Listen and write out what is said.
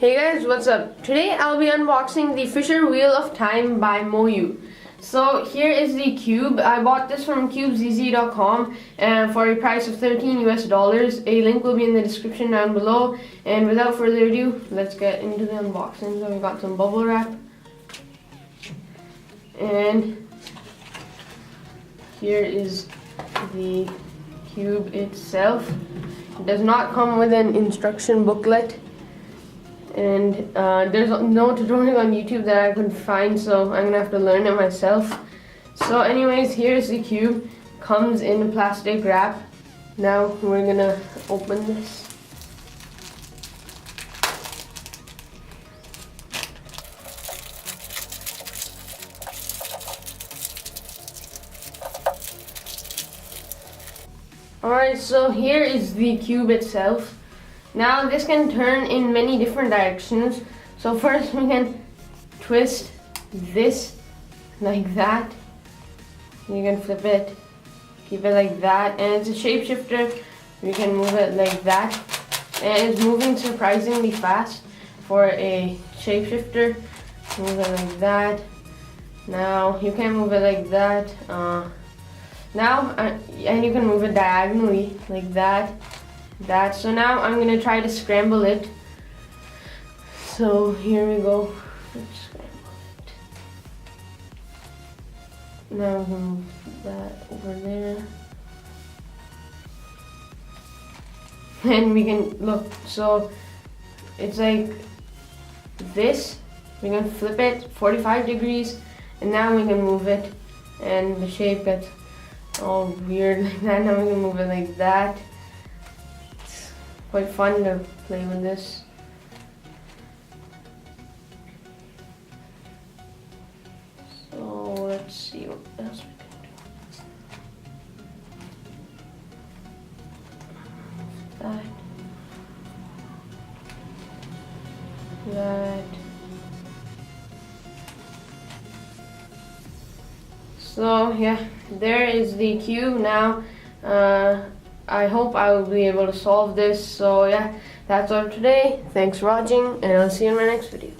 Hey guys, what's up? Today I'll be unboxing the Fisher Wheel of Time by MoYu. So here is the cube. I bought this from cubezz.com for a price of $13 US. A link will be in the description down below. And without further ado, let's get into the unboxing. So we got some bubble wrap. And here is the cube itself. It does not come with an instruction booklet. And there's no tutorial on YouTube that I could find, so I'm gonna have to learn it myself. So anyways, here's the cube. Comes in plastic wrap. Now we're gonna open this. Alright, so here is the cube itself. Now this can turn in many different directions. So first we can twist this like that. You can flip it, keep it like that, and it's a shapeshifter. We can move it like that, and it's moving surprisingly fast for a shapeshifter. Move it like that. Now you can move it like that. And you can move it diagonally like that. So now I'm gonna try to scramble it. So here we go. Let's scramble it. Now we can move that over there. And we can look, so it's like this. We can flip it 45 degrees, and now we can move it, and the shape gets all weird like that. Now we can move it like that. Quite fun to play with this. So let's see what else we can do. That. So yeah, there is the cube now. I hope I will be able to solve this. So yeah, that's all today. Thanks for watching, and I'll see you in my next video.